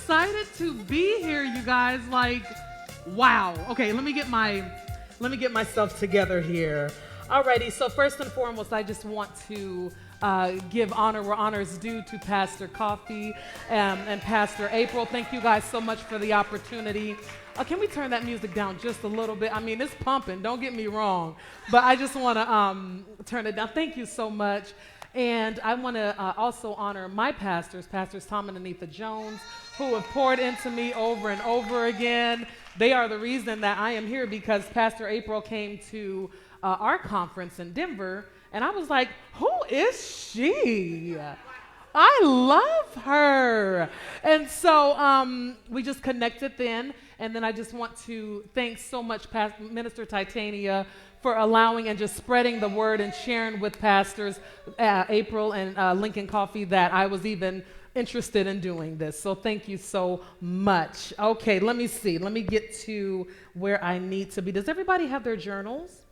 excited to be here, you guys. Like, wow. Okay, let me get myself together here. Alrighty, so first and foremost, I just want to give honor where honor is due to Pastor Coffee and Pastor April. Thank you guys so much for the opportunity. Can we turn that music down just a little bit? I mean, it's pumping, don't get me wrong, but I just want to turn it down. Thank you so much. And I want to also honor my Pastors Tom and Anita Jones, who have poured into me over and over again. They are the reason that I am here, because Pastor April came to our conference in Denver, and I was like, who is she? I love her. And so we just connected then, and then I just want to thank so much Minister Titania for allowing and just spreading the word and sharing with Pastors April and Lincoln Coffee that I was even interested in doing this. So thank you so much. Okay, let me see. Let me get to where I need to be. Does everybody have their journals?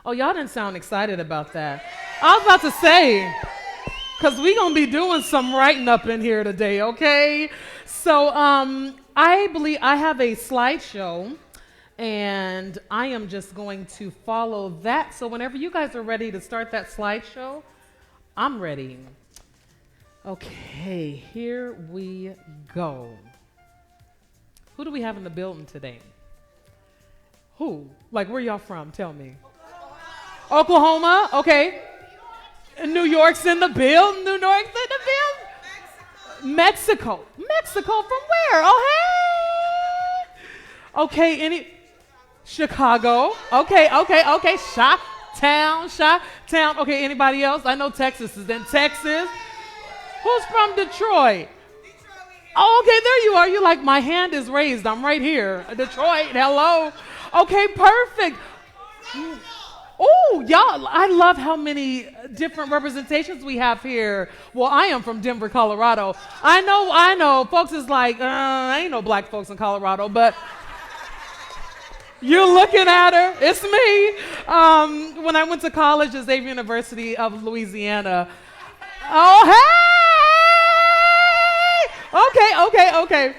Oh, y'all didn't sound excited about that. I was about to say, because we're going to be doing some writing up in here today, okay? So I believe I have a slideshow, and I am just going to follow that. So whenever you guys are ready to start that slideshow, I'm ready. Okay, here we go. Who do we have in the building today? Who? Like, where y'all from? Tell me. Oklahoma? Okay. New York's in the building. New York's in the building. Mexico. Mexico from where? Oh, hey. Okay, Chicago. Okay. Chi-town. Okay, anybody else? I know Texas is in Texas. Who's from Detroit? Oh, okay, there you are. You're like, my hand is raised. I'm right here. Detroit, hello. Okay, perfect. Oh, y'all, I love how many different representations we have here. Well, I am from Denver, Colorado. I know. Folks is like, ain't no black folks in Colorado, but you're looking at her. It's me. When I went to college at Xavier University of Louisiana. Oh, hey! Okay.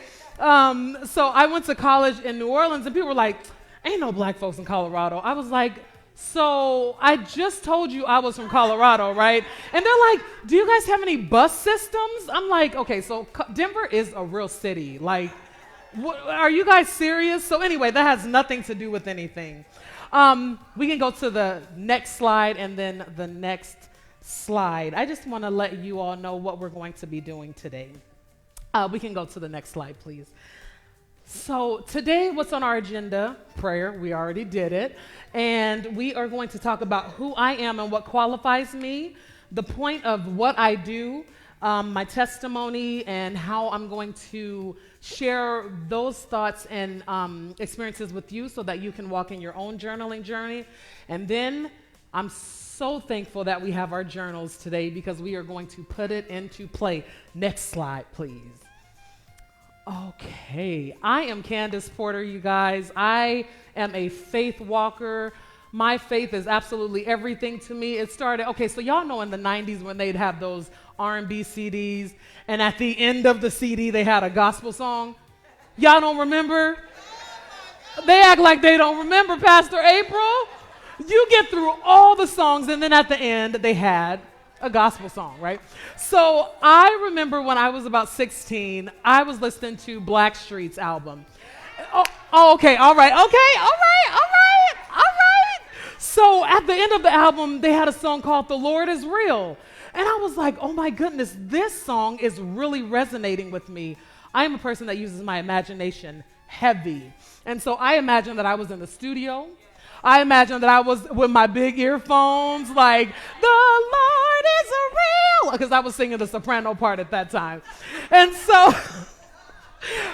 So I went to college in New Orleans, and people were like, ain't no black folks in Colorado. I was like, so I just told you I was from Colorado, right? And they're like, do you guys have any bus systems? I'm like, okay, so Denver is a real city. Like, are you guys serious? So anyway, that has nothing to do with anything. We can go to the next slide and then the next slide. I just want to let you all know what we're going to be doing today. We can go to the next slide, please. So today, what's on our agenda? Prayer. We already did it. And we are going to talk about who I am and what qualifies me, the point of what I do, my testimony, and how I'm going to share those thoughts and experiences with you so that you can walk in your own journaling journey. And then I'm so thankful that we have our journals today, because we are going to put it into play. Next slide, please. Okay, I am Kandice Porter, you guys. I am a faith walker. My faith is absolutely everything to me. It started, okay, so y'all know in the 90s when they'd have those R&B CDs, and at the end of the CD they had a gospel song. Y'all don't remember? They act like they don't remember, Pastor April. You get through all the songs, and then at the end they had a gospel song, right? So I remember when I was about 16, I was listening to Blackstreet's album. Okay, all right. So at the end of the album, they had a song called The Lord is Real. And I was like, oh my goodness, this song is really resonating with me. I am a person that uses my imagination heavy. And so I imagined that I was in the studio. I imagined that I was with my big earphones, like, the Lord is real, because I was singing the soprano part at that time. And so,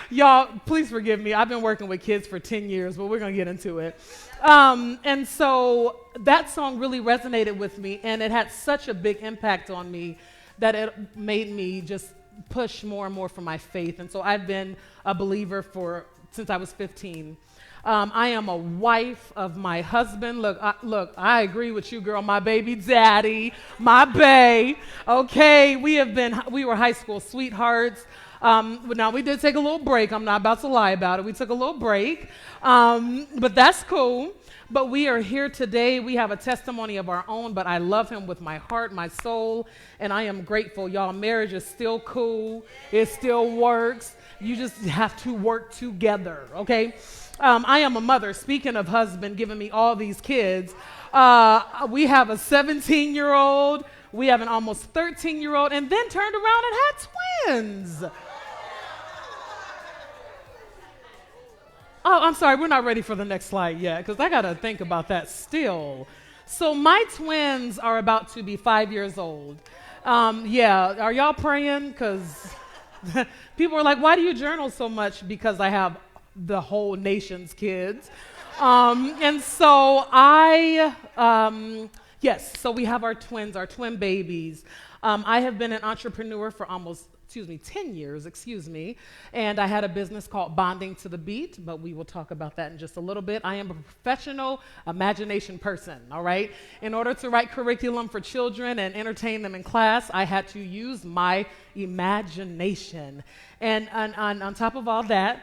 y'all, please forgive me. I've been working with kids for 10 years, but we're going to get into it. And so that song really resonated with me, and it had such a big impact on me that it made me just push more and more for my faith. And so I've been a believer since I was 15. I am a wife of my husband. Look, I agree with you, girl. My baby daddy, my bae. Okay, we were high school sweethearts. Now, we did take a little break. I'm not about to lie about it. We took a little break, but that's cool. But we are here today. We have a testimony of our own, but I love him with my heart, my soul, and I am grateful. Y'all, marriage is still cool. It still works. You just have to work together, okay? I am a mother. Speaking of husband giving me all these kids, we have a 17-year-old, we have an almost 13-year-old, and then turned around and had twins. Oh, I'm sorry, we're not ready for the next slide yet, because I got to think about that still. So my twins are about to be 5 years old. Yeah, are y'all praying? Because people are like, why do you journal so much? Because I have the whole nation's kids. And so yes, so we have our twins, our twin babies. I have been an entrepreneur for 10 years, and I had a business called Bonding to the Beat, but we will talk about that in just a little bit. I am a professional imagination person, all right? In order to write curriculum for children and entertain them in class, I had to use my imagination. And on top of all that,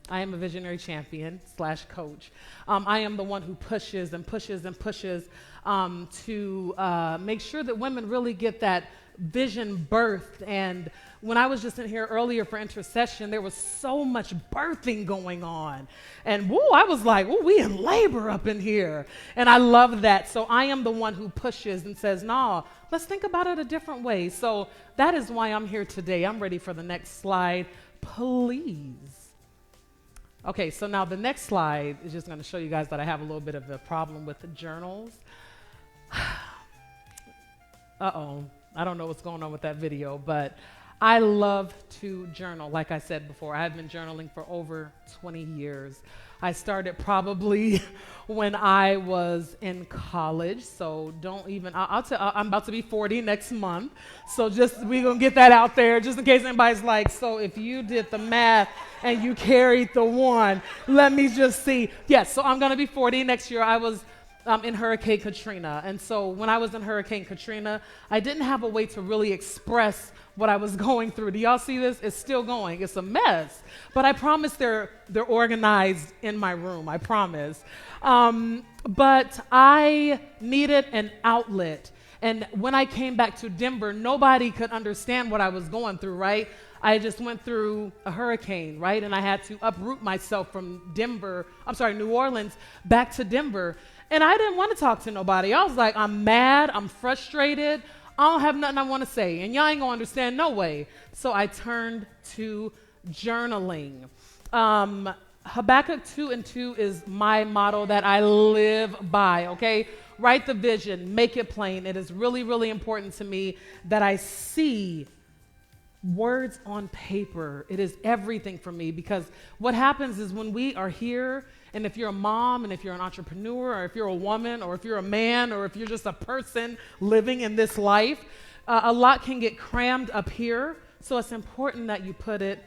I am a visionary champion / coach. I am the one who pushes and pushes and pushes to make sure that women really get that vision birthed. And when I was just in here earlier for intercession, there was so much birthing going on. And woo, I was like, woo, we in labor up in here. And I love that. So I am the one who pushes and says, no, let's think about it a different way. So that is why I'm here today. I'm ready for the next slide, please. Okay, so now the next slide is just going to show you guys that I have a little bit of a problem with the journals. Uh-oh, I don't know what's going on with that video, but I love to journal. Like I said before, I've been journaling for over 20 years. I started probably when I was in college, so don't even, I'm about to be 40 next month, so we're going to get that out there just in case anybody's like, so if you did the math and you carried the one, let me just see. Yes, so I'm going to be 40 next year. I was in Hurricane Katrina, and so when I was in Hurricane Katrina, I didn't have a way to really express what I was going through. Do y'all see this? It's still going. It's a mess. But I promise they're organized in my room. I promise. But I needed an outlet. And when I came back to Denver, nobody could understand what I was going through, right? I just went through a hurricane, right? And I had to uproot myself from New Orleans, back to Denver. And I didn't want to talk to nobody. I was like, I'm mad. I'm frustrated. I don't have nothing I want to say, and y'all ain't gonna understand no way. So I turned to journaling. Habakkuk 2:2 is my motto that I live by, okay? Write the vision, make it plain. It is really, really important to me that I see words on paper. It is everything for me, because what happens is when we are here, and if you're a mom, and if you're an entrepreneur, or if you're a woman, or if you're a man, or if you're just a person living in this life, a lot can get crammed up here. So it's important that you put it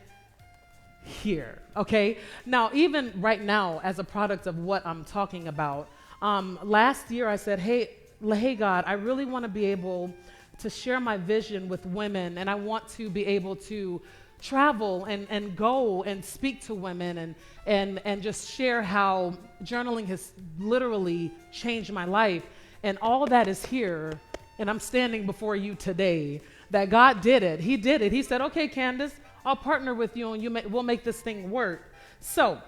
here, okay? Now, even right now, as a product of what I'm talking about, last year I said, hey God, I really want to be able to share my vision with women, and I want to be able to travel and go and speak to women and just share how journaling has literally changed my life. And all that is here, and I'm standing before you today, that God did it. He did it. He said, okay, Kandice, I'll partner with you, and we'll make this thing work. So,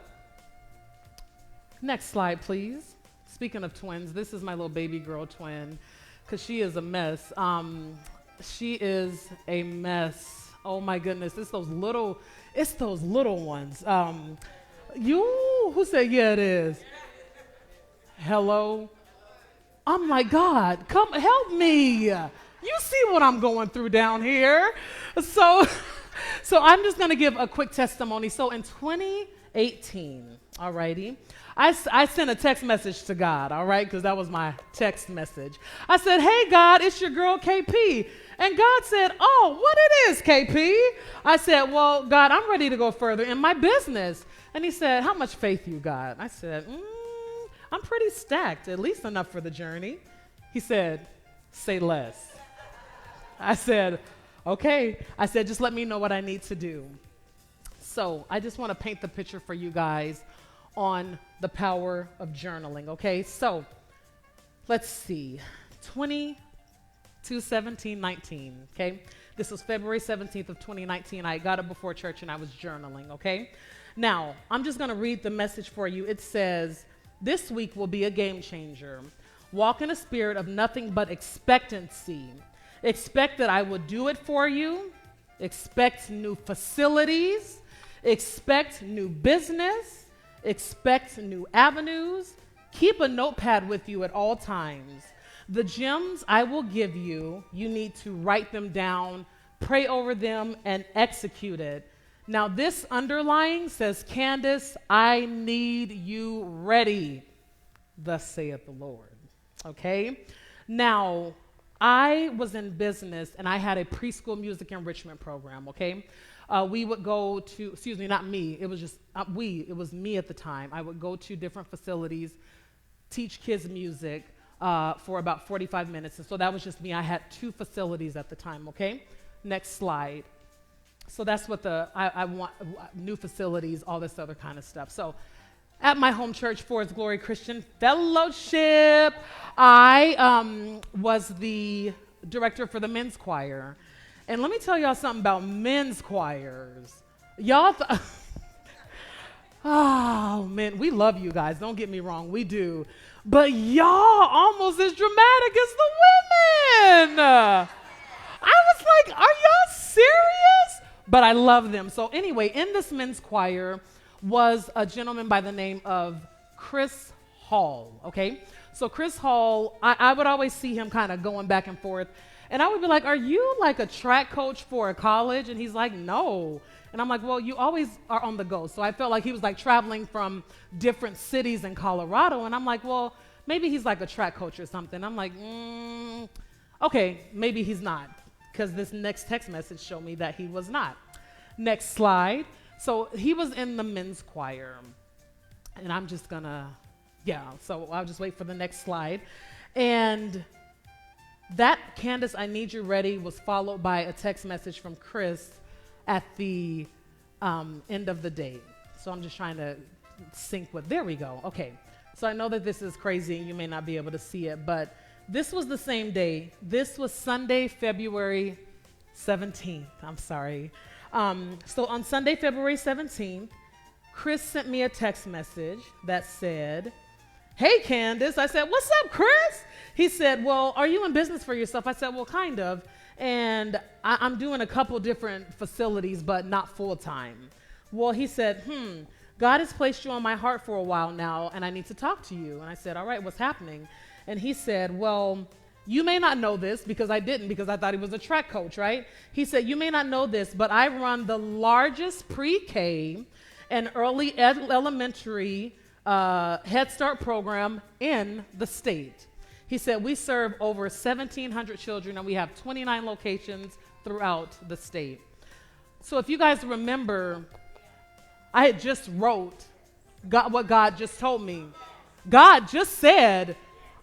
next slide, please. Speaking of twins, this is my little baby girl twin, because she is a mess. She is a mess. Oh my goodness, it's those little ones. Who said, yeah, it is? Hello? I'm like, God, come help me. You see what I'm going through down here. So I'm just going to give a quick testimony. So in 2018, all righty, I sent a text message to God, all right, because that was my text message. I said, hey, God, it's your girl, KP. And God said, oh, what it is, KP? I said, well, God, I'm ready to go further in my business. And he said, how much faith you got? I said, I'm pretty stacked, at least enough for the journey. He said, say less. I said, okay. I said, just let me know what I need to do. So I just want to paint the picture for you guys on the power of journaling, okay? So let's see, 22/17/19, okay? This was February 17th of 2019. I got up before church and I was journaling, okay? Now, I'm just going to read the message for you. It says, this week will be a game changer. Walk in a spirit of nothing but expectancy. Expect that I will do it for you. Expect new facilities. Expect new business. Expect new avenues. Keep a notepad with you at all times. The gems I will give you, you need to write them down, pray over them, and execute it. Now, this underlying says, Kandice, I need you ready, thus saith the Lord. Okay? Now, I was in business, and I had a preschool music enrichment program, okay? We would go to, excuse me, not me, it was just it was me at the time. I would go to different facilities, teach kids music, for about 45 minutes. And so that was just me. I had 2 facilities at the time, okay? Next slide. So that's what I want, new facilities, all this other kind of stuff. So at my home church, Forest Glory Christian Fellowship, I was the director for the men's choir. And let me tell y'all something about men's choirs. Y'all, oh man, we love you guys. Don't get me wrong, we do. But y'all almost as dramatic as the women. I was like, are y'all serious? But I love them. So anyway, in this men's choir was a gentleman by the name of Chris Hall, okay? So Chris Hall, I would always see him kind of going back and forth. And I would be like, are you like a track coach for a college? And he's like, no. And I'm like, well, you always are on the go. So I felt like he was like traveling from different cities in Colorado. And I'm like, well, maybe he's like a track coach or something. I'm like, okay, maybe he's not. Because this next text message showed me that he was not. Next slide. So he was in the men's choir. And I'm just gonna, so I'll just wait for the next slide. And that Kandice, I need you ready was followed by a text message from Chris at the end of the day. So I'm just trying to sync with, there we go. Okay, so I know that this is crazy and you may not be able to see it, but this was the same day. This was Sunday, February 17th. I'm sorry. So on Sunday, February 17th, Chris sent me a text message that said, hey, Kandice. I said, what's up, Chris? He said, well, are you in business for yourself? I said, well, kind of. And I'm doing a couple different facilities, but not full time. Well, he said, God has placed you on my heart for a while now, and I need to talk to you. And I said, all right, what's happening? And he said, well, you may not know this, because I didn't, because I thought he was a track coach, right? He said, you may not know this, but I run the largest pre-K and early elementary Head Start program in the state. He said, we serve over 1,700 children, and we have 29 locations throughout the state. So if you guys remember, I had just wrote what God just told me. God just said,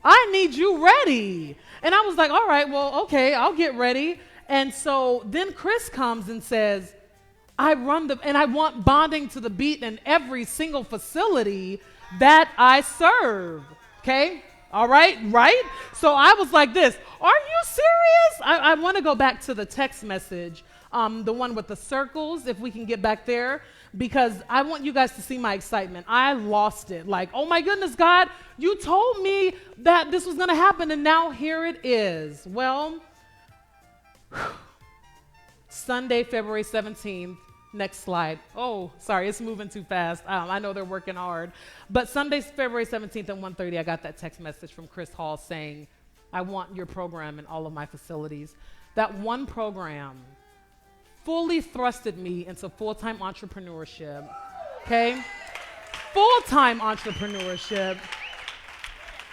I need you ready. And I was like, all right, well, okay, I'll get ready. And so then Chris comes and says, I want bonding to the beat in every single facility that I serve. Okay? All right, right? So I was like this, are you serious? I want to go back to the text message, the one with the circles, if we can get back there, because I want you guys to see my excitement. I lost it. Like, oh my goodness, God, you told me that this was going to happen, and now here it is. Well, Sunday, February 17th, next slide. Oh, sorry, it's moving too fast. I know they're working hard. But Sunday, February 17th at 1:30, I got that text message from Chris Hall saying, I want your program in all of my facilities. That one program fully thrusted me into full-time entrepreneurship, okay? Full-time entrepreneurship.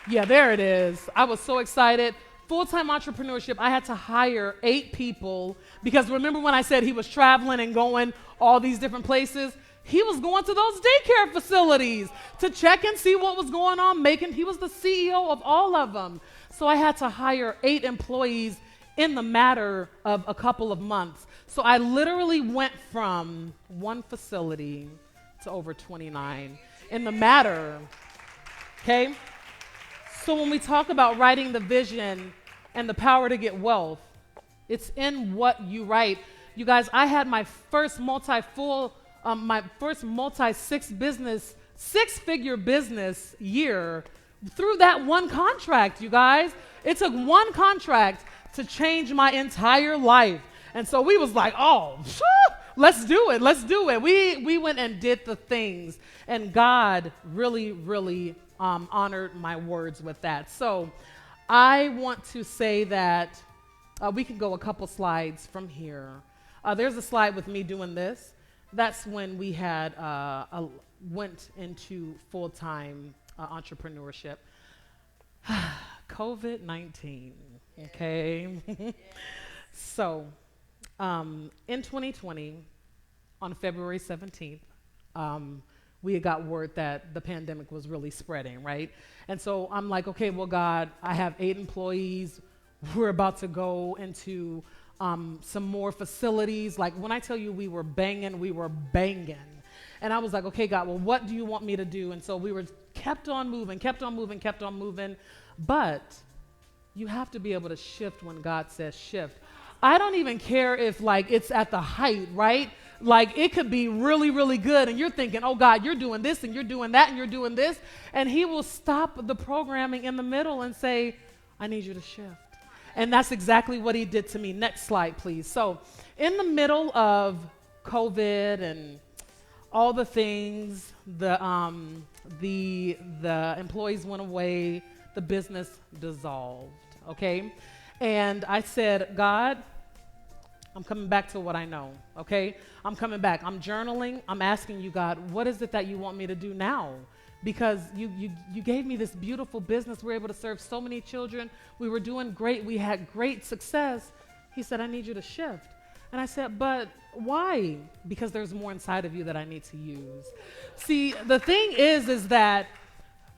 Yeah, there it is. I was so excited. Full-time entrepreneurship, I had to hire 8 people because remember when I said he was traveling and going all these different places? He was going to those daycare facilities to check and see what was going on, he was the CEO of all of them. So I had to hire 8 employees in the matter of a couple of months. So I literally went from one facility to over 29 in the matter, okay? So when we talk about writing the vision and the power to get wealth, it's in what you write. You guys, I had my first six-figure business year through that one contract, you guys. It took one contract to change my entire life. And so we was like, oh, let's do it. We went and did the things. And God really, really honored my words with that. So I want to say that we can go a couple slides from here. There's a slide with me doing this. That's when we had went into full-time entrepreneurship. COVID-19, okay? So in 2020, on February 17th, we had got word that the pandemic was really spreading, right? And so I'm like, okay, well, God, I have 8 employees. We're about to go into some more facilities. Like when I tell you we were banging. And I was like, okay, God, well, what do you want me to do? And so we were kept on moving. But you have to be able to shift when God says shift. I don't even care if like it's at the height, right? Like it could be really, really good and you're thinking, oh God, you're doing this and you're doing that and you're doing this. And he will stop the programming in the middle and say, I need you to shift. And that's exactly what he did to me. Next slide, please. So in the middle of COVID and all the things, the employees went away, the business dissolved, okay? And I said, God, I'm coming back to what I know, okay? I'm coming back. I'm journaling. I'm asking you, God, what is it that you want me to do now? Because you gave me this beautiful business. We were able to serve so many children. We were doing great. We had great success. He said, I need you to shift. And I said, but why? Because there's more inside of you that I need to use. See, the thing is that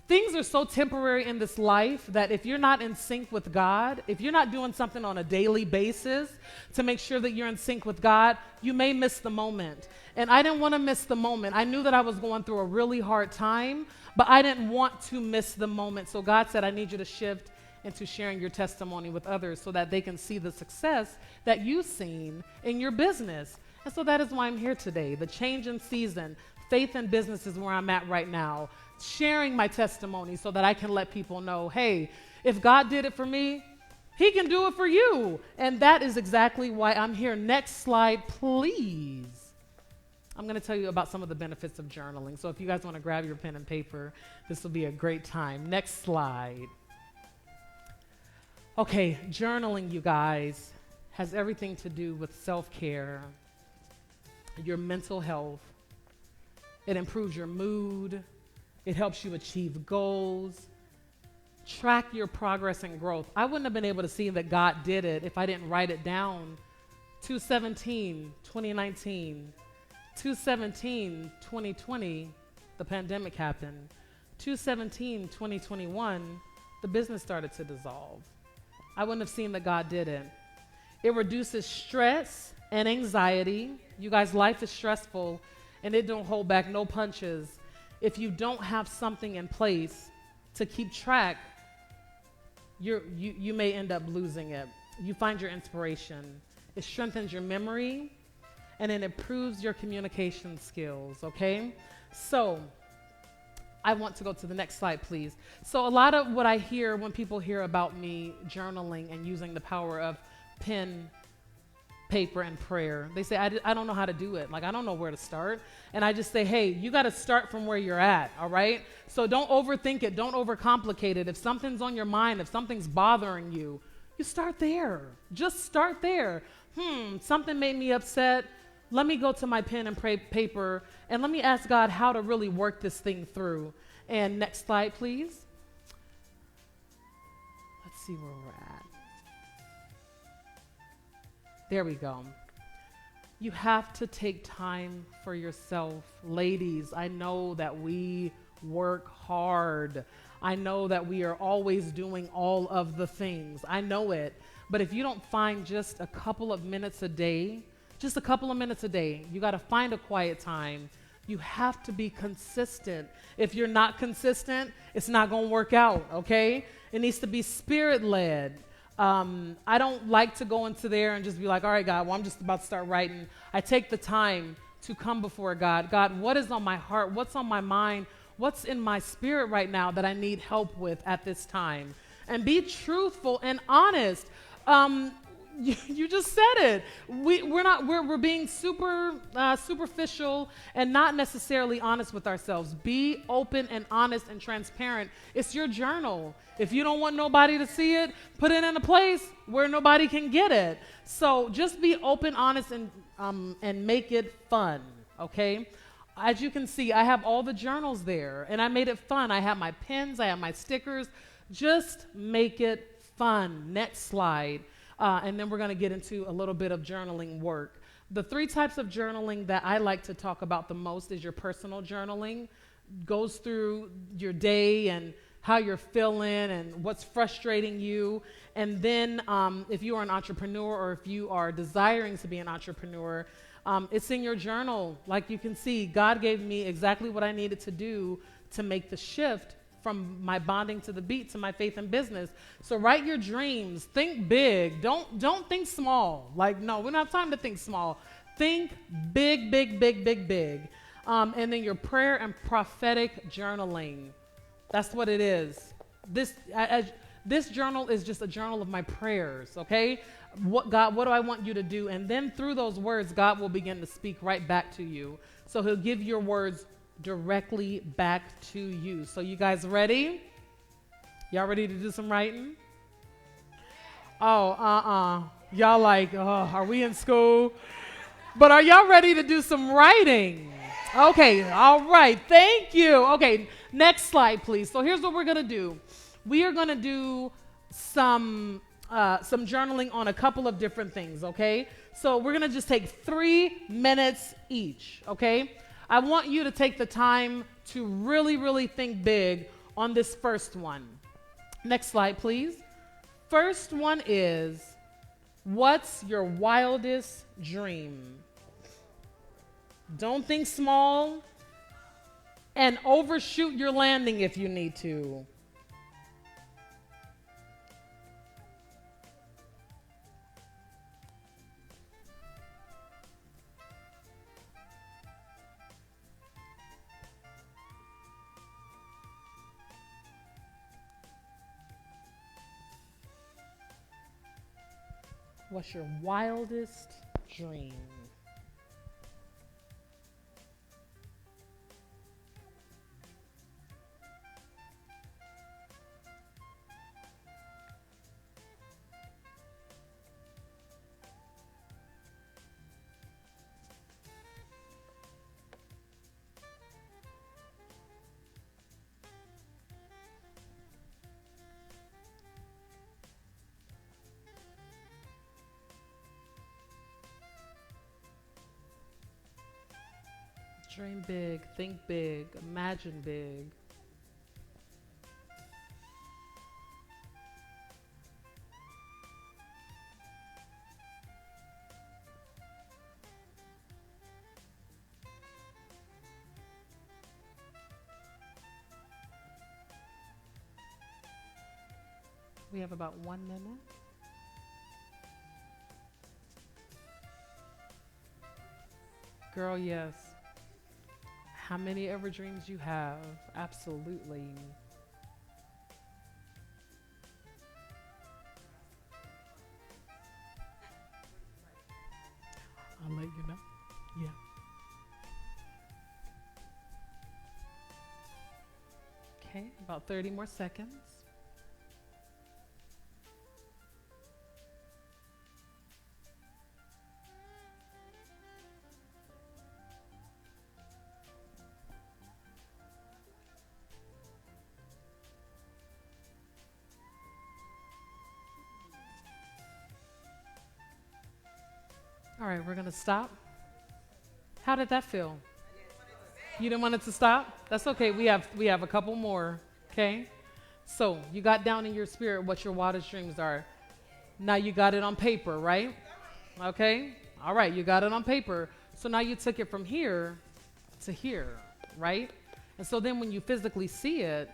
things are so temporary in this life that if you're not in sync with God, if you're not doing something on a daily basis to make sure that you're in sync with God, you may miss the moment. And I didn't want to miss the moment. I knew that I was going through a really hard time, but I didn't want to miss the moment. So God said, I need you to shift into sharing your testimony with others so that they can see the success that you've seen in your business. And so that is why I'm here today. The change in season, faith in business is where I'm at right now. Sharing my testimony so that I can let people know, hey, if God did it for me, he can do it for you. And that is exactly why I'm here. Next slide, please. I'm going to tell you about some of the benefits of journaling. So if you guys want to grab your pen and paper, this will be a great time. Next slide. Okay, journaling, you guys, has everything to do with self-care, your mental health. It improves your mood. It helps you achieve goals. Track your progress and growth. I wouldn't have been able to see that God did it if I didn't write it down. 2/17, 2019. 2/17, 2020, the pandemic happened. 2/17, 2021, the business started to dissolve. I wouldn't have seen that God did it. It reduces stress and anxiety. You guys, life is stressful, and it don't hold back no punches. If you don't have something in place to keep track, you may end up losing it. You find your inspiration. It strengthens your memory, and it improves your communication skills, okay? So I want to go to the next slide, please. So a lot of what I hear when people hear about me journaling and using the power of pen, paper, and prayer, they say, I don't know how to do it. Like, I don't know where to start. And I just say, hey, you got to start from where you're at, all right? So don't overthink it. Don't overcomplicate it. If something's on your mind, if something's bothering you, you start there. Just start there. Something made me upset. Let me go to my pen and paper, and let me ask God how to really work this thing through. And next slide, please. Let's see where we're at. There we go. You have to take time for yourself. Ladies, I know that we work hard. I know that we are always doing all of the things. I know it. But if you don't find just a couple of minutes a day, just a couple of minutes a day. You got to find a quiet time. You have to be consistent. If you're not consistent, it's not going to work out, okay? It needs to be spirit-led. I don't like to go into there and just be like, all right, God, well, I'm just about to start writing. I take the time to come before God. God, what is on my heart? What's on my mind? What's in my spirit right now that I need help with at this time? And be truthful and honest. You just said it. We're being superficial and not necessarily honest with ourselves. Be open and honest and transparent. It's your journal. If you don't want nobody to see it, put it in a place where nobody can get it. So just be open, honest, and make it fun, okay? As you can see, I have all the journals there, and I made it fun. I have my pens, I have my stickers. Just make it fun. Next slide. And then we're going to get into a little bit of journaling work. The 3 types of journaling that I like to talk about the most is your personal journaling. Goes through your day and how you're feeling and what's frustrating you. And then if you are an entrepreneur or if you are desiring to be an entrepreneur, it's in your journal. Like you can see, God gave me exactly what I needed to do to make the shift from my bonding to the beat to my faith in business. So write your dreams. Think big. Don't think small. Like, no, we don't have time to think small. Think big, big, big, big, big. And then your prayer and prophetic journaling. That's what it is. This journal is just a journal of my prayers, okay? God, what do I want you to do? And then through those words, God will begin to speak right back to you. So he'll give your words directly back to you. So you guys ready? Y'all ready to do some writing? Oh, y'all like, oh, are we in school? But are y'all ready to do some writing? Okay, all right, thank you. Okay, next slide, please. So here's what we're gonna do. We are gonna do some journaling on a couple of different things, okay? So we're gonna just take 3 minutes each, okay? I want you to take the time to really, really think big on this first one. Next slide, please. First one is, what's your wildest dream? Don't think small and overshoot your landing if you need to. What's your wildest dream? Dream big, think big, imagine big. We have about 1 minute. Girl, yes. How many ever dreams you have? Absolutely. I'll let you know. Yeah. Okay, about 30 more seconds. All right, we're going to stop. How did that feel? You didn't want it to stop? That's okay. We have a couple more, okay? So you got down in your spirit what your wildest dreams are. Now you got it on paper, right? Okay? All right, you got it on paper. So now you took it from here to here, right? And so then when you physically see it,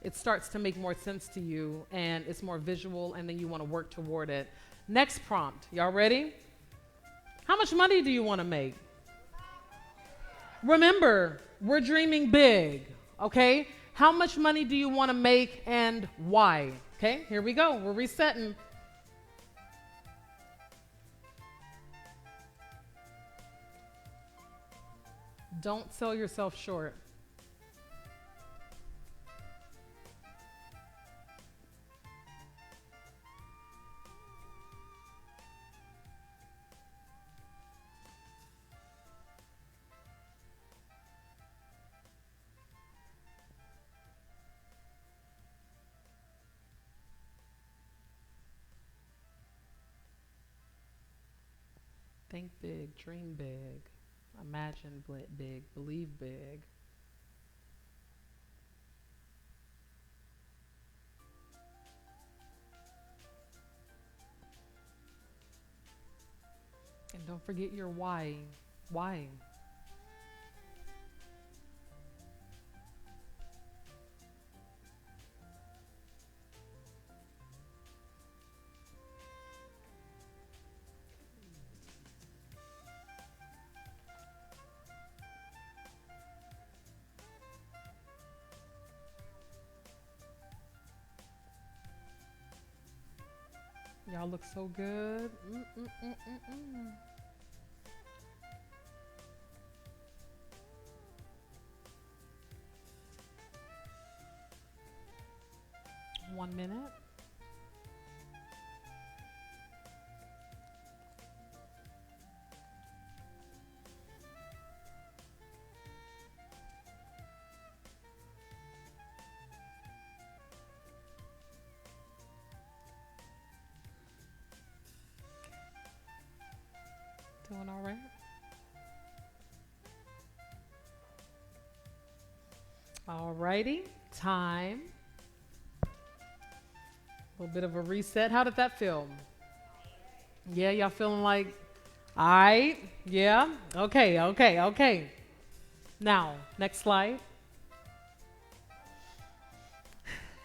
it starts to make more sense to you and it's more visual and then you want to work toward it. Next prompt. Y'all ready? How much money do you want to make? Remember, we're dreaming big, okay? How much money do you want to make and why? Okay, here we go. We're resetting. Don't sell yourself short. Think big, dream big, imagine big, believe big. And don't forget your why. Why? Y'all look so good. Mm-mm-mm-mm-mm. 1 minute. Doing all right? All righty. Time. A little bit of a reset. How did that feel? Yeah, y'all feeling like, all right? Yeah? Okay, okay, okay. Now, next slide.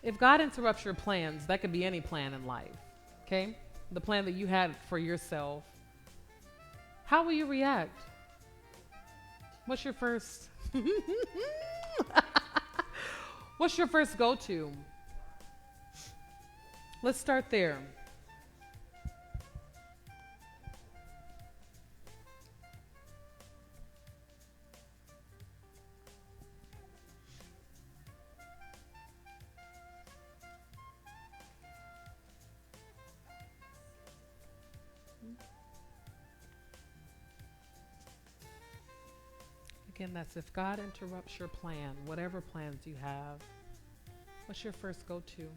If God interrupts your plans, that could be any plan in life, okay? The plan that you had for yourself, how will you react? What's your first? What's your first go-to? Let's start there. Again, that's if God interrupts your plan, whatever plans you have, what's your first go-to?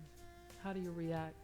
How do you react?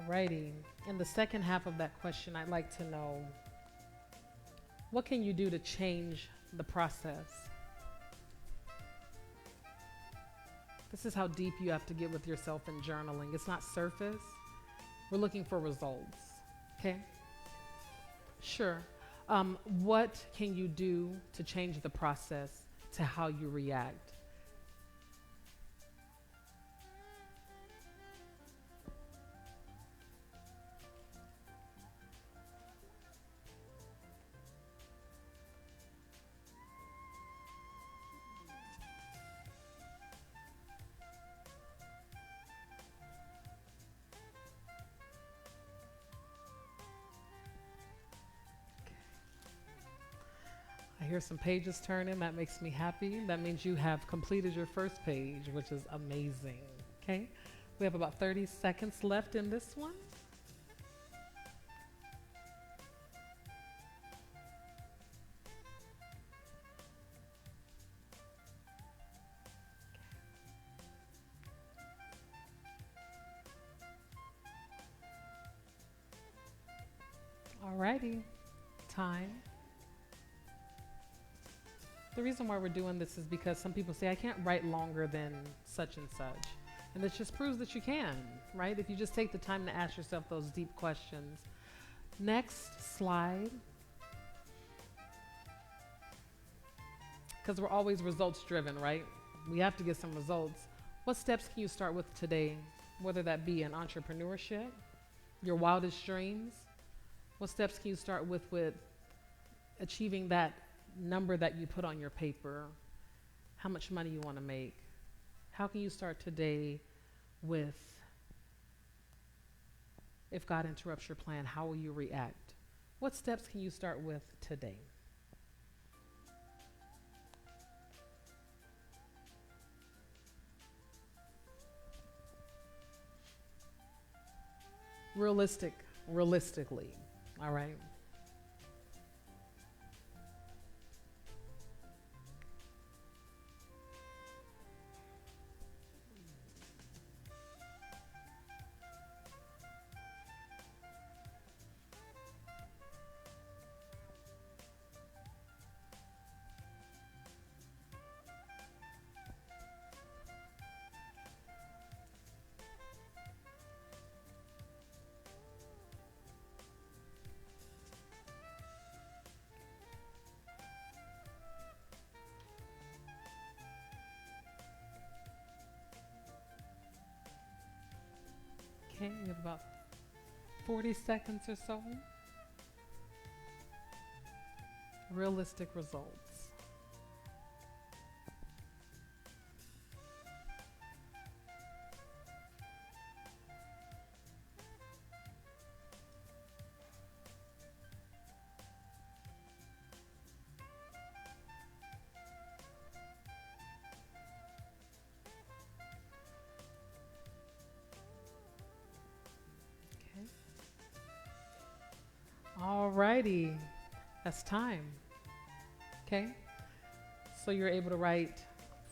Alrighty. In the second half of that question, I'd like to know, what can you do to change the process? This is how deep you have to get with yourself in journaling. It's not surface. We're looking for results. Okay? Sure. What can you do to change the process to how you react? I hear some pages turning. That makes me happy. That means you have completed your first page, which is amazing. Okay. We have about 30 seconds left in this one. Alrighty. Time. The reason why we're doing this is because some people say, I can't write longer than such and such. And this just proves that you can, right? If you just take the time to ask yourself those deep questions. Next slide. Because we're always results driven, right? We have to get some results. What steps can you start with today? Whether that be in entrepreneurship, your wildest dreams. What steps can you start with achieving that number that you put on your paper? How much money you want to make? How can you start today with, if God interrupts your plan, how will you react? What steps can you start with today? Realistically, all right? Okay, we have about 40 seconds or so. Realistic results. Okay. All righty. That's time. Okay. So you're able to write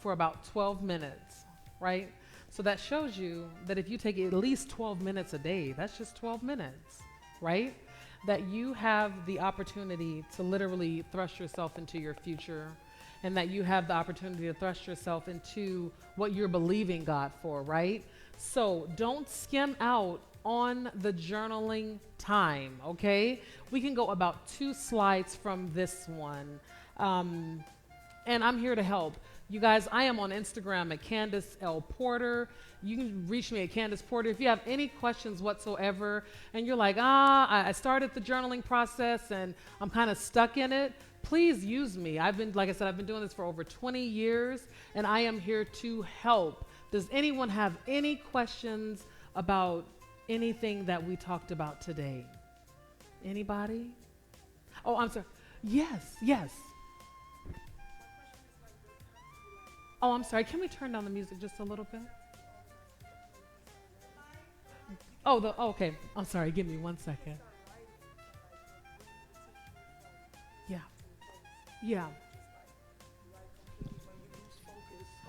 for about 12 minutes, right? So that shows you that if you take at least 12 minutes a day, that's just 12 minutes, right? That you have the opportunity to literally thrust yourself into your future, and that you have the opportunity to thrust yourself into what you're believing God for, right? So don't skim out on the journaling time, okay? We can go about 2 slides from this one. And I'm here to help. You guys, I am on Instagram at Kandice L. Porter. You can reach me at Kandice Porter. If you have any questions whatsoever and you're like, I started the journaling process and I'm kind of stuck in it, please use me. Like I said, I've been doing this for over 20 years and I am here to help. Does anyone have any questions about anything that we talked about today? Anybody? Oh, I'm sorry. Yes. Oh, I'm sorry. Can we turn down the music just a little bit? Oh, okay. I'm sorry. Give me 1 second. Yeah. Yeah.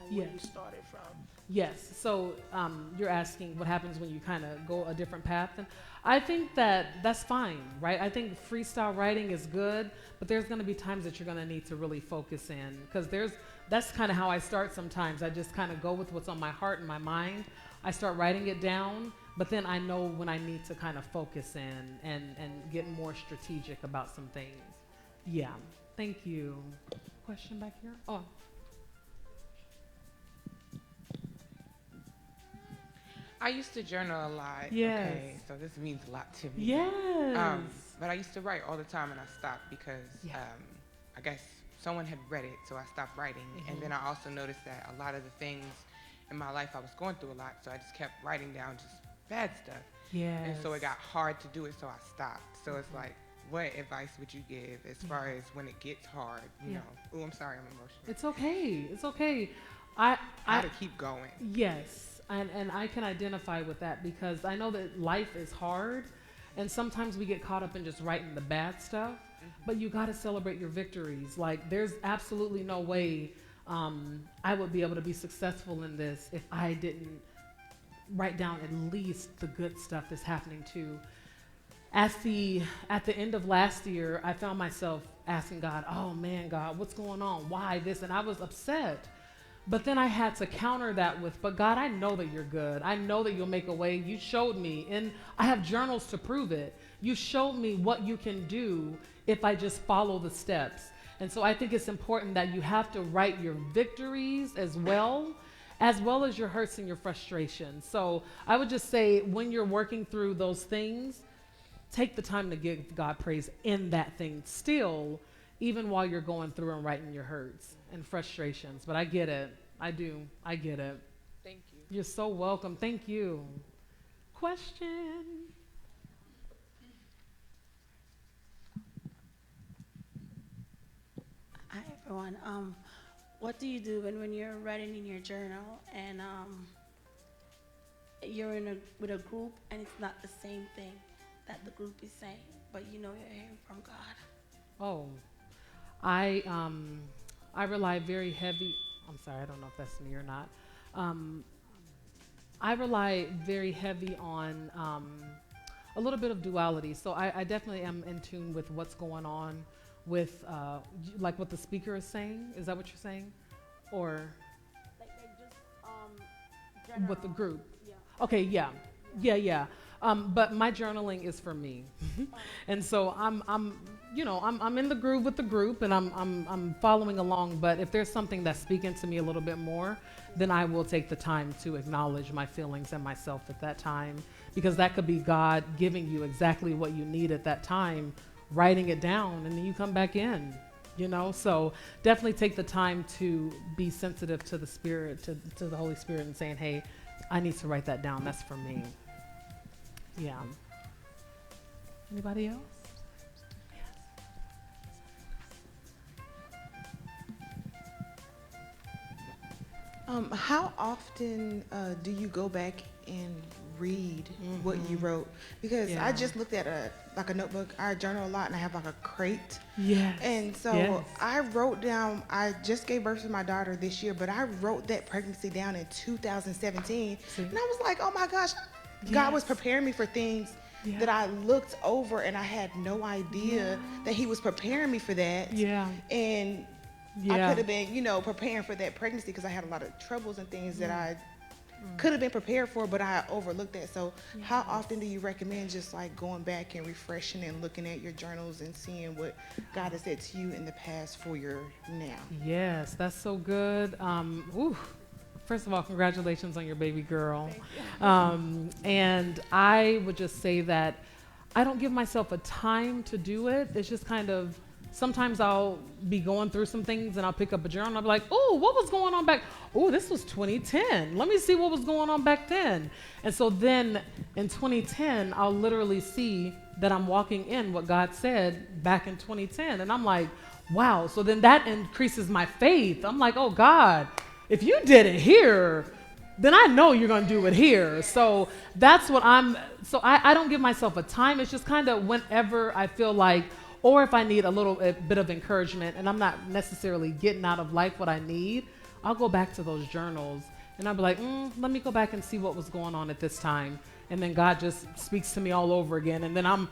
Where Yeah. you started from. Yes. So you're asking what happens when you kind of go a different path, and I think that's fine, right? I think freestyle writing is good, but there's going to be times that you're going to need to really focus in because that's kind of how I start sometimes. I just kind of go with what's on my heart and my mind. I start writing it down, but then I know when I need to kind of focus in and get more strategic about some things. Yeah. Thank you. Question back here? Oh. I used to journal a lot. Yes. Okay, so this means a lot to me. Yes. But I used to write all the time, and I stopped because Yeah. I guess someone had read it, so I stopped writing. And then I also noticed that a lot of the things in my life I was going through a lot, so I just kept writing down just bad stuff. Yes. And so it got hard to do it, so I stopped. So it's like, what advice would you give as far as when it gets hard? You know, oh, I'm sorry, I'm emotional. It's okay. It's okay. How to keep going? Yes. And I can identify with that because I know that life is hard, and sometimes we get caught up in just writing the bad stuff. But you got to celebrate your victories. Like, there's absolutely no way I would be able to be successful in this if I didn't write down at least the good stuff that's happening too. At the end of last year, I found myself asking God, "Oh man, God, what's going on? Why this?" And I was upset. But then I had to counter that with, "But God, I know that you're good. I know that you'll make a way. You showed me, and I have journals to prove it. You showed me what you can do if I just follow the steps." And so I think it's important that you have to write your victories as well as your hurts and your frustrations. So I would just say, when you're working through those things, take the time to give God praise in that thing still, even while you're going through and writing your hurts and frustrations. But I get it. I do. I get it. Thank you. You're so welcome. Thank you. Question? Hi everyone. What do you do when you're writing in your journal and you're with a group and it's not the same thing that the group is saying, but you know you're hearing from God? Oh, I rely very heavy. I'm sorry, I don't know if that's me or not. I rely very heavy on a little bit of duality. So I definitely am in tune with what's going on with like what the speaker is saying. Is that what you're saying? Or Like just with the group? Yeah. Okay, yeah. But my journaling is for me, and so I'm in the groove with the group, and I'm following along. But if there's something that's speaking to me a little bit more, then I will take the time to acknowledge my feelings and myself at that time, because that could be God giving you exactly what you need at that time, writing it down, and then you come back in. So definitely take the time to be sensitive to the Spirit, to the Holy Spirit, and saying, "Hey, I need to write that down. That's for me." Yeah. Anybody else? How often do you go back and read what you wrote? Because I just looked at a notebook. I journal a lot, and I have like a crate. Yes. And so I wrote down. I just gave birth to my daughter this year, but I wrote that pregnancy down in 2017, and I was like, "Oh my gosh, God was preparing me for things." That I looked over and I had no idea that He was preparing me for that. And I could have been, preparing for that pregnancy because I had a lot of troubles and things that I could have been prepared for, but I overlooked that. So how often do you recommend just like going back and refreshing and looking at your journals and seeing what God has said to you in the past for your now? Yes, that's so good. First of all, congratulations on your baby girl. And I would just say that I don't give myself a time to do it. It's just kind of, sometimes I'll be going through some things and I'll pick up a journal and I'll be like, "Oh, what was going on back? Oh, this was 2010. Let me see what was going on back then." And so then in 2010, I'll literally see that I'm walking in what God said back in 2010. And I'm like, wow. So then that increases my faith. I'm like, "Oh God, if you did it here, then I know you're going to do it here." So that's what I don't give myself a time. It's just kind of whenever I feel like, or if I need a little bit of encouragement and I'm not necessarily getting out of life what I need, I'll go back to those journals and I'll be like, let me go back and see what was going on at this time. And then God just speaks to me all over again. And then I'm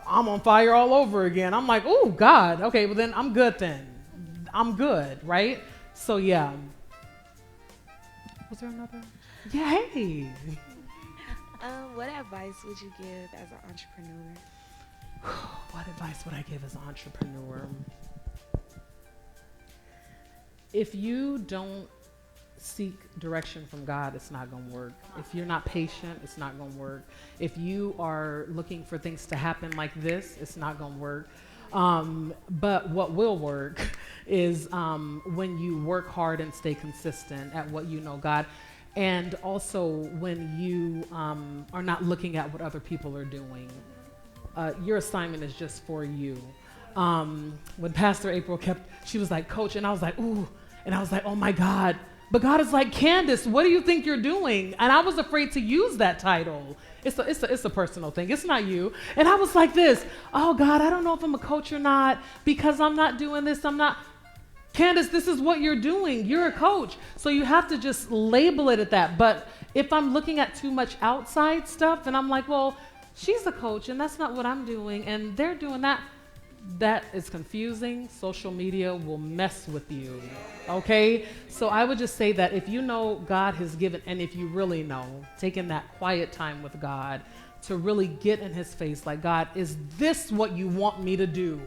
on fire all over again. I'm like, "Oh God, okay, well then I'm good then. I'm good," right? So yeah. Was there another? Yeah, hey. What advice would you give as an entrepreneur? What advice would I give as an entrepreneur? If you don't seek direction from God, it's not going to work. If you're not patient, it's not going to work. If you are looking for things to happen like this, it's not going to work. But what will work is when you work hard and stay consistent at what you know God, and also when you are not looking at what other people are doing. Your assignment is just for you. When Pastor April she was like, "Coach," and I was like, "Ooh," and I was like, "Oh my God, But God is like, Kandice, what do you think you're doing? And I was afraid to use that title. It's a personal thing. It's not you. And I was like this, oh God, I don't know if I'm a coach or not because I'm not doing this. I'm not. Kandice, this is what you're doing. You're a coach. So you have to just label it at that. But if I'm looking at too much outside stuff and I'm like, well, she's a coach and that's not what I'm doing and they're doing that, that is confusing. Social media will mess with you. Okay? So I would just say that if you know God has given, and if you really know, taking that quiet time with God to really get in his face, like, God, is this what you want me to do?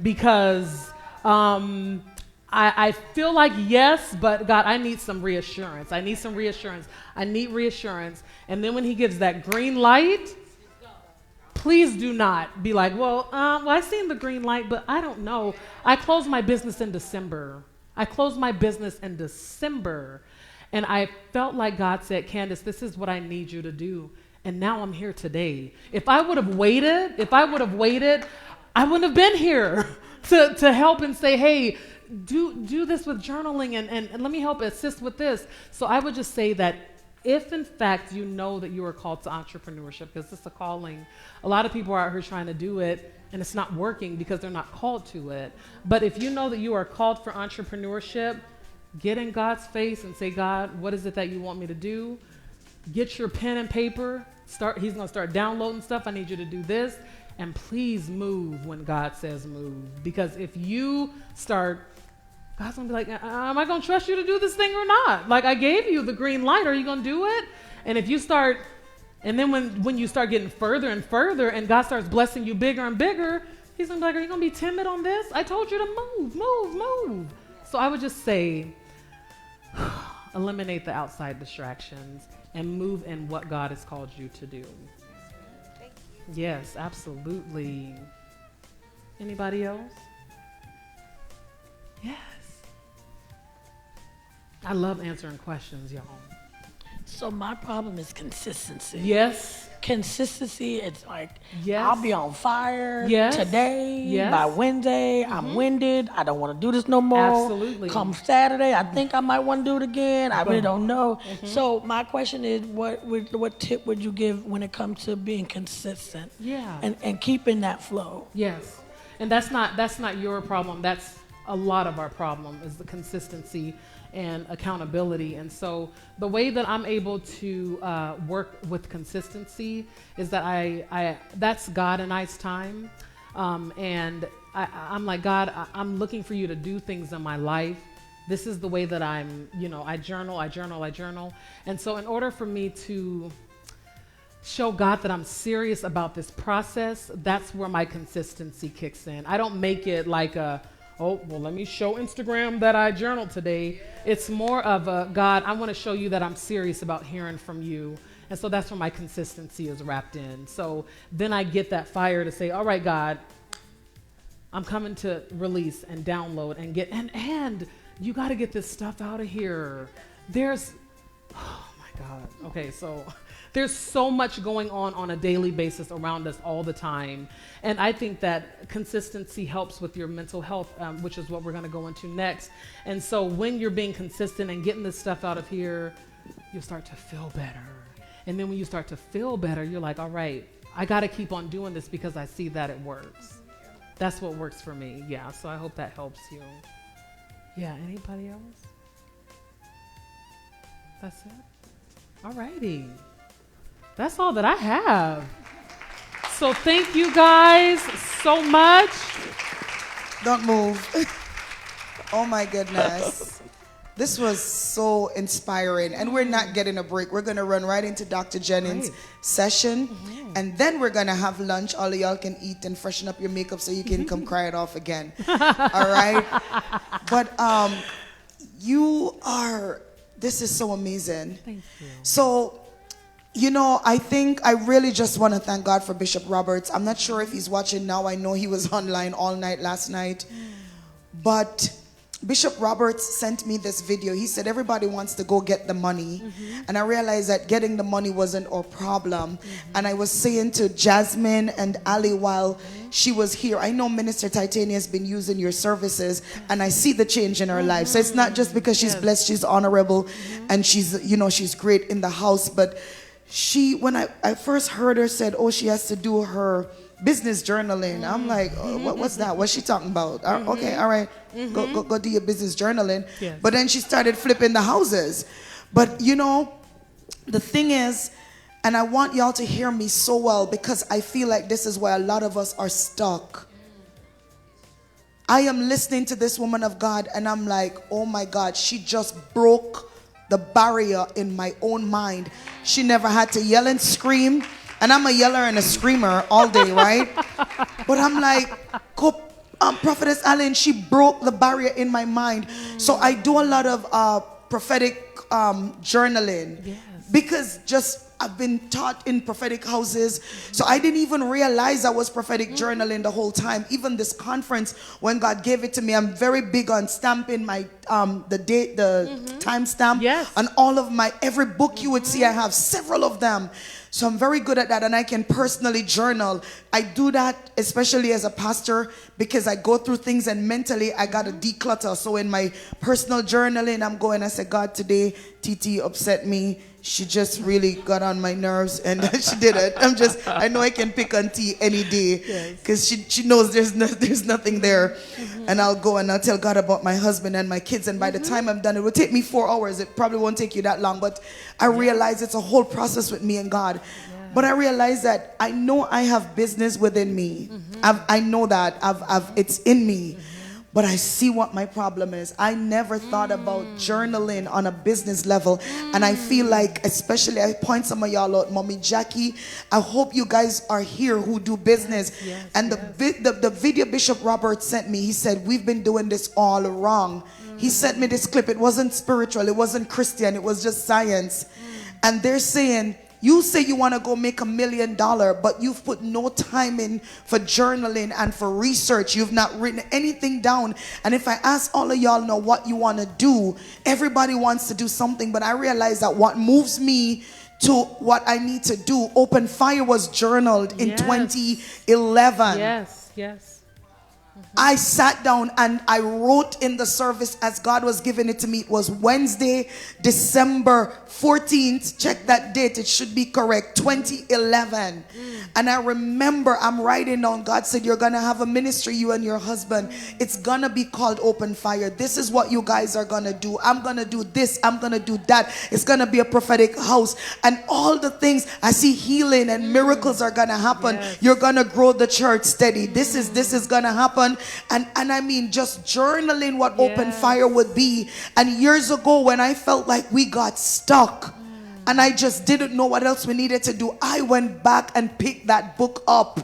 Because I feel like yes, but God, I need some reassurance. I need some reassurance. I need reassurance. And then when he gives that green light, please do not be like, well, I seen the green light, but I don't know. I closed my business in December. And I felt like God said, Kandice, this is what I need you to do. And now I'm here today. If I would have waited, I wouldn't have been here to help and say, hey, do this with journaling and let me help assist with this. So I would just say that if in fact you know that you are called to entrepreneurship, because it's a calling, a lot of people are out here trying to do it and it's not working because they're not called to it. But if you know that you are called for entrepreneurship, get in God's face and say, God, what is it that you want me to do? Get your pen and paper. He's going to start downloading stuff. I need you to do this. And please move when God says move. Because if you start, God's going to be like, am I going to trust you to do this thing or not? Like, I gave you the green light. Are you going to do it? And if you start, and then when you start getting further and further and God starts blessing you bigger and bigger, he's going to be like, are you going to be timid on this? I told you to move. So I would just say, eliminate the outside distractions and move in what God has called you to do. Thank you. Yes, absolutely. Anybody else? Yes. I love answering questions, y'all. So my problem is consistency. Yes. Consistency, it's like, Yes. I'll be on fire Yes. today. Yes. By Wednesday, I'm winded. I don't want to do this no more. Absolutely. Come Saturday, I think I might want to do it again. I really don't know. So my question is, what tip would you give when it comes to being consistent? Yeah. And keeping that flow? Yes. And that's not your problem. That's a lot of our problem is the consistency and accountability. And so the way that I'm able to work with consistency is that I that's God and I's time. And I'm like, God, I'm looking for you to do things in my life. This is the way that I'm, I journal. And so in order for me to show God that I'm serious about this process, that's where my consistency kicks in. I don't make it like let me show Instagram that I journaled today. It's more of a, God, I want to show you that I'm serious about hearing from you. And so that's where my consistency is wrapped in. So then I get that fire to say, all right, God, I'm coming to release and download and get, and you got to get this stuff out of here. Oh my God. Okay, so there's so much going on a daily basis around us all the time. And I think that consistency helps with your mental health, which is what we're going to go into next. And so when you're being consistent and getting this stuff out of here, you start to feel better. And then when you start to feel better, you're like, all right, I got to keep on doing this because I see that it works. That's what works for me. Yeah. So I hope that helps you. Yeah. Anybody else? That's it? All righty. That's all that I have. So thank you guys so much. Don't move. Oh my goodness. This was so inspiring. And we're not getting a break. We're going to run right into Dr. Jennings' session. And then we're going to have lunch. All of y'all can eat and freshen up your makeup so you can come cry it off again. All right? But this is so amazing. Thank you. So, I think I really just want to thank God for Bishop Roberts. I'm not sure if he's watching now. I know he was online all night last night. But Bishop Roberts sent me this video. He said everybody wants to go get the money. And I realized that getting the money wasn't our problem. And I was saying to Jasmine and Ali while she was here, I know Minister Titania has been using your services, and I see the change in her life. So it's not just because she's blessed, she's honorable, and she's, you know, she's great in the house. But she, when I first heard her said, oh, she has to do her business journaling. I'm like, oh, what's that? What's she talking about? Okay, all right, go do your business journaling. Yes. But then she started flipping the houses. But you know, the thing is, and I want y'all to hear me so well, because I feel like this is where a lot of us are stuck. I am listening to this woman of God and I'm like, oh my God, she just broke the barrier in my own mind. She never had to yell and scream. And I'm a yeller and a screamer all day, right? But I'm like, Prophetess Allen, she broke the barrier in my mind. So I do a lot of prophetic journaling. Yes. Because just I've been taught in prophetic houses, so I didn't even realize I was prophetic journaling the whole time. Even this conference, when God gave it to me, I'm very big on stamping my the date, the time stamp, on all of my every book you would see. I have several of them, so I'm very good at that, and I can personally journal. I do that especially as a pastor because I go through things and mentally I gotta declutter. So in my personal journaling, I'm going, I said, God, today TT upset me. She just really got on my nerves, and she did it. I know I can pick on T any day, because she knows there's nothing there. And I'll go and I'll tell God about my husband and my kids, and by the time I'm done, it will take me 4 hours. It probably won't take you that long, but I realize it's a whole process with me and God. But I realize that I know I have business within me. I know that it's in me. But I see what my problem is. I never thought about journaling on a business level. And I feel like, especially, I point some of y'all out, Mommy Jackie, I hope you guys are here who do business. And the video Bishop Robert sent me, he said, we've been doing this all wrong. He sent me this clip. It wasn't spiritual. It wasn't Christian. It was just science. And they're saying, you say you want to go make $1 million, but you've put no time in for journaling and for research. You've not written anything down. And if I ask all of y'all know what you want to do, everybody wants to do something. But I realize that what moves me to what I need to do, Open Fire was journaled in 2011. Yes. I sat down and I wrote in the service as God was giving it to me. It was Wednesday, December 14th. Check that date. It should be correct. 2011. And I remember I'm writing down. God said, you're going to have a ministry, you and your husband. It's going to be called Open Fire. This is what you guys are going to do. I'm going to do this. I'm going to do that. It's going to be a prophetic house. And all the things, I see healing and miracles are going to happen. You're going to grow the church steady. This is going to happen. And I mean, just journaling what Open Fire would be. And years ago, when I felt like we got stuck and I just didn't know what else we needed to do, I went back and picked that book up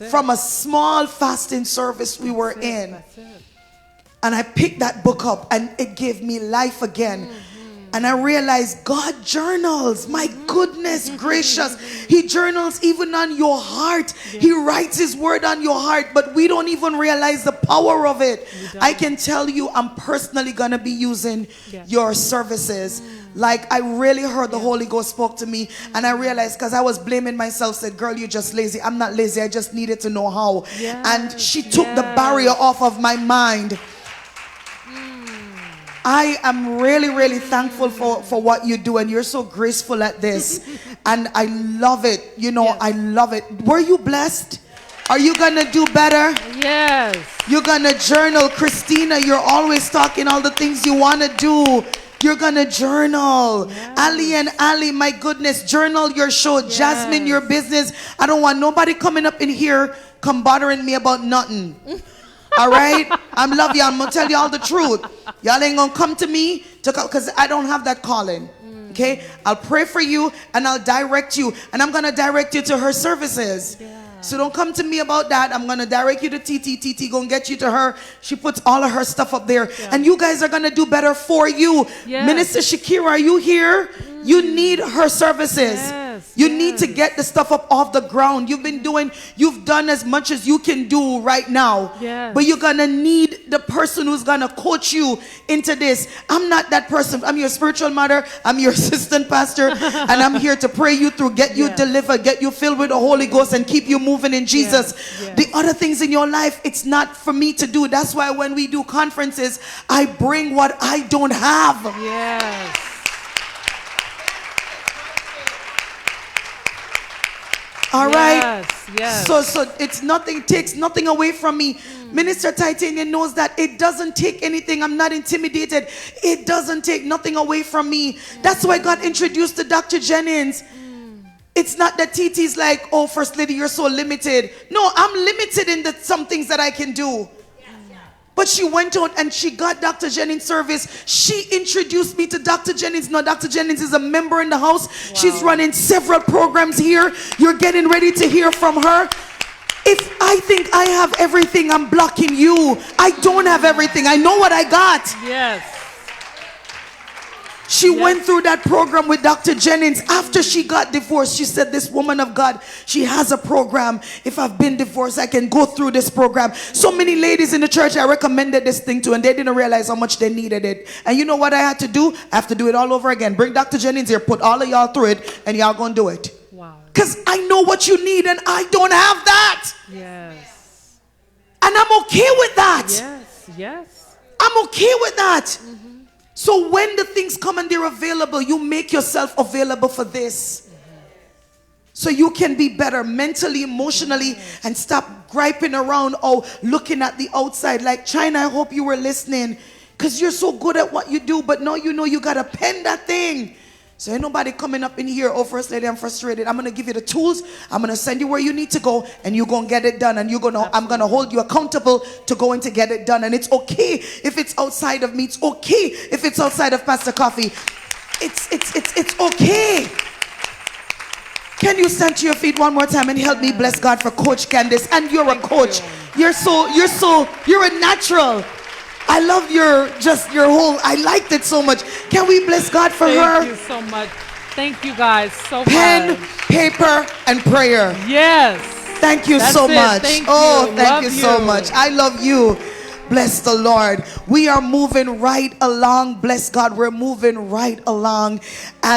from a small fasting service we were in. And I picked that book up and it gave me life again. And I realized God journals. My goodness gracious. He journals even on your heart. He writes his word on your heart, but we don't even realize the power of it. I can tell you, I'm personally going to be using your services. Like, I really heard the Holy Ghost spoke to me, and I realized, because I was blaming myself, said, girl, you're just lazy. I'm not lazy. I just needed to know how. And she took the barrier off of my mind. I am really, really thankful for what you do, and you're so graceful at this. And I love it. You know, I love it. Were you blessed? Are you going to do better? Yes. You're going to journal. Christina, you're always talking all the things you want to do. You're going to journal. Ali and Ali, my goodness, journal your show. Jasmine, your business. I don't want nobody coming up in here come bothering me about nothing. All right? I love you. I'm going to tell you all the truth. Y'all ain't going to come to me because I don't have that calling. Okay? I'll pray for you and I'll direct you. And I'm going to direct you to her services. So don't come to me about that. I'm going to direct you to TT. TT going to get you to her. She puts all of her stuff up there. And you guys are going to do better for you. Minister Shakira, are you here? You need her services. Yes, You need to yes. get the stuff up off the ground. You've done as much as you can do right now. Yes. But you're gonna need the person who's gonna coach you into this. I'm not that person. I'm your spiritual mother. I'm your assistant pastor, and I'm here to pray you through, get you Yes. delivered, get you filled with the Holy Ghost, and keep you moving in Jesus. yes. The other things in your life, it's not for me to do. That's why when we do conferences, I bring what I don't have. Yes. All right. Yes, yes. So it's nothing, takes nothing away from me. Minister Titanian knows that it doesn't take anything. I'm not intimidated. It doesn't take nothing away from me. That's why God introduced to Dr. Jennings. It's not that TT's like, oh, First Lady, you're so limited. No, I'm limited in some things that I can do. But she went out and she got Dr. Jennings' service. She introduced me to Dr. Jennings. Now, Dr. Jennings is a member in the house. She's running several programs here. You're getting ready to hear from her. If I think I have everything, I'm blocking you. I don't have everything. I know what I got. Yes. She went through that program with Dr. Jennings. After she got divorced, she said, this woman of God, she has a program. If I've been divorced, I can go through this program. So many ladies in the church I recommended this thing to, and they didn't realize how much they needed it. And you know what I had to do? I have to do it all over again. Bring Dr. Jennings here, put all of y'all through it, and y'all gonna do it. Wow. Because I know what you need, and I don't have that. Yes. And I'm okay with that. Yes. Yes. I'm okay with that. So when the things come and they're available, you make yourself available for this. So you can be better mentally, emotionally, and stop griping around or looking at the outside. Like China, I hope you were listening, because you're so good at what you do, but now you know you got to pen that thing. So ain't nobody coming up in here, oh, First Lady, I'm frustrated. I'm going to give you the tools. I'm going to send you where you need to go, and you're going to get it done. And I'm going to hold you accountable to going to get it done. And it's okay if it's outside of me. It's okay if it's outside of Pastor Coffee. It's okay. Can you stand to your feet one more time and help me bless God for Coach Kandice? And you're a coach. You're a natural. I love your whole, I liked it so much. Can we bless God for her? Thank you so much. Thank you guys so Pen, much. paper, and prayer. Yes. Thank you That's so it. much. Thank Oh, you. thank Love you so you. much. I love you. Bless the Lord. We are moving right along. Bless God. We're moving right along. And